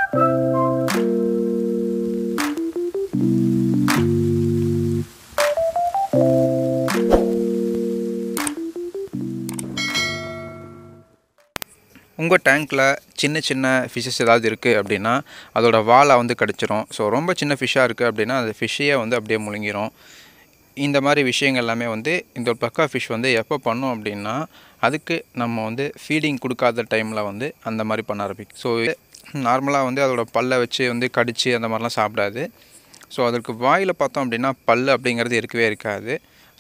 உங்கள் டேங்க்கில் சின்ன ஃபிஷ்ஷஸ் ஏதாவது இருக்குது அப்படின்னா அதோட வாலை வந்து கடிச்சிரும். ஸோ ரொம்ப சின்ன ஃபிஷ்ஷாக இருக்குது அப்படின்னா அந்த ஃபிஷ்ஷையே வந்து அப்படியே முழுங்கிரும். இந்த மாதிரி விஷயங்கள் எல்லாமே வந்து இந்த ப்ளக்கா ஃபிஷ் வந்து எப்போ பண்ணும் அப்படின்னா அதுக்கு நம்ம வந்து ஃபீடிங் கொடுக்காத டைமில் வந்து அந்த மாதிரி பண்ண ஆரம்பிக்கும். ஸோ நார்மலாக வந்து அதோட பல்லை வச்சு வந்து கடித்து அந்த மாதிரிலாம் சாப்பிடாது. ஸோ அதற்கு வாயில் பார்த்தோம் அப்படின்னா பல் அப்படிங்கிறது இருக்கவே இருக்காது.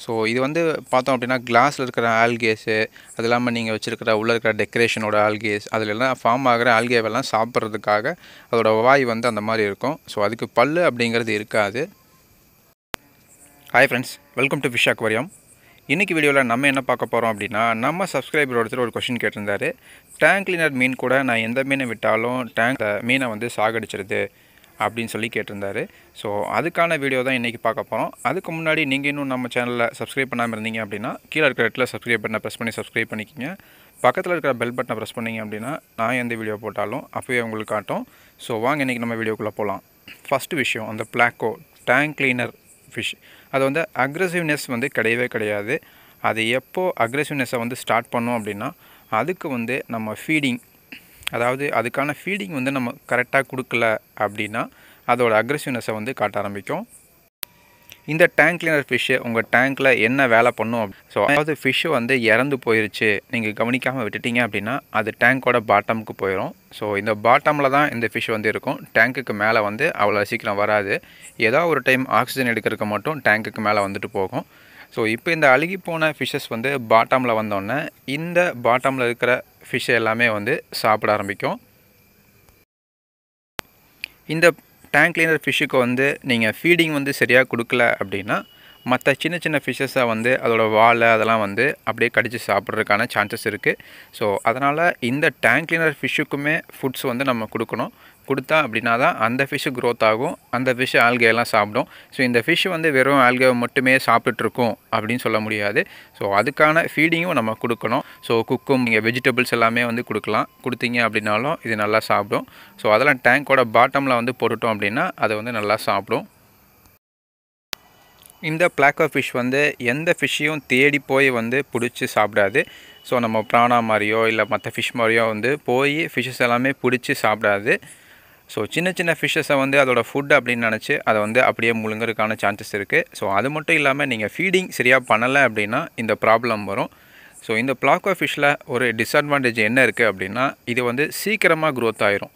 ஸோ இது வந்து பார்த்தோம் அப்படின்னா கிளாஸில் இருக்கிற ஆல்கேஸு, அது இல்லாமல் நீங்கள் வச்சுருக்கிற உள்ளே இருக்கிற டெக்கரேஷனோட ஆல்கேஸ், அதிலெல்லாம் ஃபார்ம் ஆகிற ஆல்கேவெல்லாம் சாப்பிட்றதுக்காக அதோட வாய் வந்து அந்த மாதிரி இருக்கும். ஸோ அதுக்கு பல் அப்படிங்கிறது இருக்காது. Hi friends, welcome to fish aquarium. இன்றைக்கி வீடியோவில் நம்ம என்ன பார்க்க போகிறோம் அப்படின்னா, நம்ம சப்ஸ்கிரைபர் ஒருத்தர் ஒரு கொஸ்டின் கேட்டிருந்தார். டேங்க் கிளீனர் மீன் கூட நான் எந்த மீனை விட்டாலும் டேங்க் மீனை வந்து சாகடிச்சிருது அப்படின்னு சொல்லி கேட்டிருந்தாரு. ஸோ அதுக்கான வீடியோ தான் இன்றைக்கி பார்க்க போகிறோம். அதுக்கு முன்னாடி நீங்கள் இன்னும் நம்ம சேனலில் சப்ஸ்கிரைப் பண்ணாமல் இருந்தீங்க அப்படின்னா கீழே இருக்கிற இடத்துல சப்ஸ்கிரைப் பட்டனை ப்ரெஸ் பண்ணி சப்ஸ்கிரைப் பண்ணிக்கிங்க. பக்கத்தில் இருக்கிற பெல் பட்டனை ப்ரெஸ் பண்ணிங்க அப்படின்னா நான் எந்த வீடியோ போட்டாலும் அப்போயே உங்களுக்கு காட்டும். ஸோ வாங்க இன்றைக்கி நம்ம வீடியோக்குள்ளே போகலாம். ஃபஸ்ட்டு விஷயம், அந்த பிளாக்கோ டேங்க் கிளீனர் ஃபிஷ் அது வந்து அக்ரெசிவ்னஸ் வந்து கிடையவே கிடையாது. அது எப்போது அக்ரெசிவ்னஸை வந்து ஸ்டார்ட் பண்ணோம் அப்படின்னா அதுக்கு வந்து நம்ம ஃபீடிங், அதாவது அதுக்கான ஃபீடிங் வந்து நம்ம கரெக்டாக கொடுக்கல அப்படின்னா அதோட அக்ரெசிவ்னஸை வந்து காட்ட ஆரம்பிக்கும். இந்த டேங்க் கிளீனர் ஃபிஷ்ஷு உங்கள் டேங்க்கில் என்ன வேலை பண்ணும்? ஸோ அதாவது ஃபிஷ்ஷு வந்து இறந்து போயிடுச்சு, நீங்கள் கவனிக்காமல் விட்டுட்டீங்க அப்படின்னா அது டேங்க்கோட பாட்டமுக்கு போயிடும். ஸோ இந்த பாட்டமில் தான் இந்த ஃபிஷ் வந்து இருக்கும். டேங்க்குக்கு மேலே வந்து அவ்வளோ சீக்கிரம் வராது. ஏதோ ஒரு டைம் ஆக்சிஜன் எடுக்கிறதுக்கு மட்டும் டேங்க்குக்கு மேலே வந்துட்டு போகும். ஸோ இப்போ இந்த அழுகி போன ஃபிஷ்ஷஸ் வந்து பாட்டமில் வந்தோடனே இந்த பாட்டமில் இருக்கிற ஃபிஷ்ஷை எல்லாமே வந்து சாப்பிட ஆரம்பிக்கும். இந்த டேங்க் கிளீனர் ஃபிஷ்ஷுக்கு வந்து நீங்கள் ஃபீடிங் வந்து சரியாக கொடுக்கல அப்படின்னா மற்ற சின்ன ஃபிஷ்ஷஸை வந்து அதோட வாலை அதெல்லாம் வந்து அப்படியே கடித்து சாப்பிட்றதுக்கான சான்சஸ் இருக்குது. ஸோ அதனால் இந்த டேங்க் கிளீனர் ஃபிஷ்ஷுக்குமே ஃபுட்ஸ் வந்து நம்ம கொடுக்கணும். கொடுத்தா அப்படின்னா தான் அந்த ஃபிஷ்ஷு க்ரோத் ஆகும், அந்த ஃபிஷ்ஷு ஆல்கேலாம் சாப்பிடும். ஸோ இந்த ஃபிஷ்ஷு வந்து வெறும் ஆல்கேவை மட்டுமே சாப்பிட்டுருக்கும் அப்படின்னு சொல்ல முடியாது. ஸோ அதுக்கான ஃபீடிங்கும் நம்ம கொடுக்கணும். ஸோ குக்கும் நீங்கள் வெஜிடபிள்ஸ் எல்லாமே வந்து கொடுத்தீங்க அப்படின்னாலும் இது நல்லா சாப்பிடும். ஸோ அதெல்லாம் டேங்க்கோட பாட்டமில் வந்து போட்டுட்டோம் அப்படின்னா அதை வந்து நல்லா சாப்பிடும். இந்த பிளாக்கோ ஃபிஷ் வந்து எந்த ஃபிஷ்ஷையும் தேடி போய் வந்து பிடிச்சி சாப்பிடாது. ஸோ நம்ம பிரானா மாதிரியோ இல்லை மற்ற ஃபிஷ் மாதிரியோ வந்து போய் ஃபிஷ்ஷஸ் எல்லாமே பிடிச்சி சாப்பிடாது. ஸோ சின்ன ஃபிஷ்ஷஸை வந்து அதோட ஃபுட் அப்படின்னு நினச்சி அதை வந்து அப்படியே முழுங்குறதுக்கான சான்சஸ் இருக்குது. ஸோ அது மட்டும் இல்லாமல் நீங்கள் ஃபீடிங் சரியாக பண்ணலை அப்படின்னா இந்த ப்ராப்ளம் வரும். ஸோ இந்த பிளாக்கோ ஃபிஷ்ஷில் ஒரு டிஸ்அட்வான்டேஜ் என்ன இருக்குது அப்படின்னா இது வந்து சீக்கிரமாக க்ரோத் ஆயிரும்.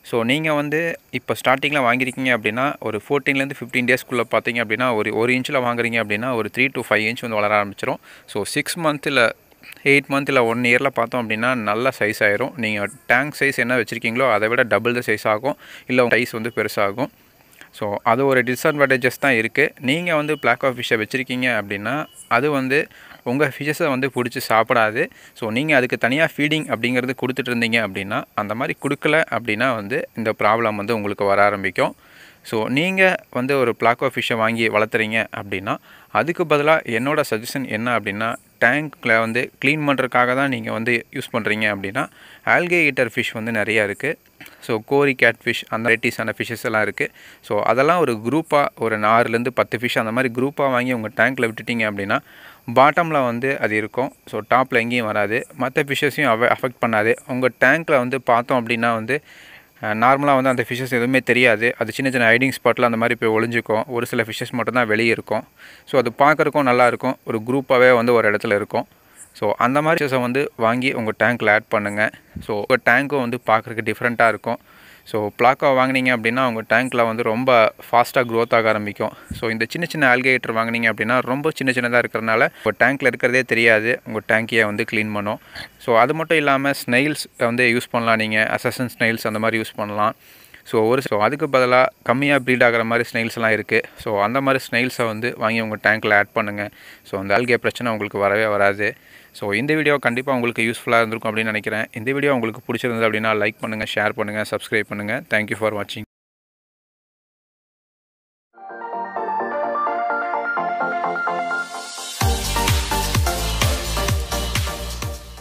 ஸோ நீங்கள் வந்து இப்போ ஸ்டார்டிங்கில் வாங்கியிருக்கீங்க அப்படின்னா ஒரு 14 to 15 டேஸ்க்குள்ளே பார்த்தீங்க அப்படின்னா ஒரு இன்ச்சில் வாங்குறீங்க அப்படின்னா ஒரு 3 to 5 இன்ச் வந்து வளர ஆரம்பிச்சிடும். ஸோ 6 month இல்லை 8 month இல்லை 1 year பார்த்தோம் அப்படின்னா நல்ல சைஸ் ஆயிரும். நீங்கள் டேங்க் சைஸ் என்ன வச்சுருக்கீங்களோ அதை விட டபுள் த சைஸ் ஆகும், இல்லை சைஸ் வந்து பெருசாகும். ஸோ அது ஒரு டிஸ்அட்வான்டேஜஸ் தான் இருக்குது. நீங்கள் வந்து பிளாக்கோ ஃபிஷ்ஷை வச்சுருக்கீங்க அப்படின்னா அது வந்து உங்கள் ஃபிஷ்ஷஸை வந்து பிடிச்சி சாப்பிடாது. ஸோ நீங்கள் அதுக்கு தனியாக ஃபீடிங் அப்படிங்கிறது கொடுத்துட்டு இருந்தீங்க அப்படின்னா அந்த மாதிரி கொடுக்கல அப்படின்னா வந்து இந்த ப்ராப்ளம் வந்து உங்களுக்கு வர ஆரம்பிக்கும். ஸோ நீங்கள் வந்து ஒரு பிளாக்கோ ஃபிஷ்ஷை வாங்கி வளர்த்துறீங்க அப்படின்னா அதுக்கு பதிலாக என்னோடய சஜஷன் என்ன அப்படின்னா டேங்க்கில் வந்து க்ளீன் பண்ணுறதுக்காக தான் நீங்கள் வந்து யூஸ் பண்ணுறீங்க அப்படின்னா ஆல்கே ஈட்டர் ஃபிஷ் வந்து நிறையா இருக்குது. ஸோ கோரி கேட் ஃபிஷ் அந்த வெரைட்டிஸான ஃபிஷ்ஷஸ் எல்லாம் இருக்குது. ஸோ அதெல்லாம் ஒரு குரூப்பாக ஒரு 4 to 10 ஃபிஷ் அந்த மாதிரி குரூப்பாக வாங்கி உங்கள் டேங்க்கில் விட்டுட்டிங்க அப்படின்னா பாட்டமில் வந்து அது இருக்கும். ஸோ டாப்பில் எங்கேயும் வராது, மற்ற ஃபிஷ்ஷஸையும் அஃபெக்ட் பண்ணாது. உங்கள் டேங்க்கில் வந்து பார்த்தோம் அப்படின்னா வந்து நார்மலாக வந்து அந்த ஃபிஷ்ஷஸ் எதுவுமே தெரியாது. அது சின்ன ஹைடிங் ஸ்பாட்டில் அந்த மாதிரி போய் ஒளிஞ்சிக்கும். ஒரு சில ஃபிஷ்ஷஸ் மட்டும்தான் வெளியே இருக்கும். ஸோ அது பார்க்குறக்கும் நல்லாயிருக்கும், ஒரு குரூப்பாகவே வந்து ஒரு இடத்துல இருக்கும். ஸோ அந்த மாதிரி ஃபிஷ்ஷஸை வந்து வாங்கி உங்கள் டேங்க்கில் ஆட் பண்ணுங்கள். ஸோ உங்கள் டேங்க்கும் வந்து பார்க்குறதுக்கு டிஃப்ரெண்ட்டாக இருக்கும். ஸோ பிளாக்கோ வாங்கினீங்க அப்படின்னா உங்கள் டேங்க்கில் வந்து ரொம்ப ஃபாஸ்ட்டாக க்ரோத் ஆக ஆரம்பிக்கும். ஸோ இந்த சின்ன ஆல்கேட்டர் வாங்கினீங்க அப்படின்னா ரொம்ப சின்னதாக இருக்கிறனால உங்கள் டேங்க்கில் இருக்கிறதே தெரியாது, உங்கள் டேங்க்கையை வந்து க்ளீன் பண்ணும். ஸோ அது மட்டும் இல்லாமல் ஸ்னெயில்ஸ் வந்து யூஸ் பண்ணலாம். நீங்கள் அசசன் ஸ்னெயில்ஸ் அந்த மாதிரி யூஸ் பண்ணலாம். ஸோ அதுக்கு பதிலாக கம்மியாக ப்ரீட் ஆகிற மாதிரி ஸ்னெயில்ஸ்லாம் இருக்குது. ஸோ அந்த மாதிரி ஸ்னெயில்ஸை வந்து வாங்கி உங்கள் டேங்க்கில் ஆட் பண்ணுங்கள். ஸோ அந்த ஆல்கே பிரச்சனை உங்களுக்கு வரவே வராது. ஸோ இந்த வீடியோ கண்டிப்பாக உங்களுக்கு யூஸ்ஃபுல்லாக இருந்திருக்கும் அப்படின்னு நினைக்கிறேன். இந்த வீடியோ உங்களுக்கு பிடிச்சிருந்தது அப்படின்னா லைக் பண்ணுங்கள், ஷேர் பண்ணுங்கள், சப்ஸ்கிரைப் பண்ணுங்கள். தேங்க்யூ ஃபார் வாட்சிங்.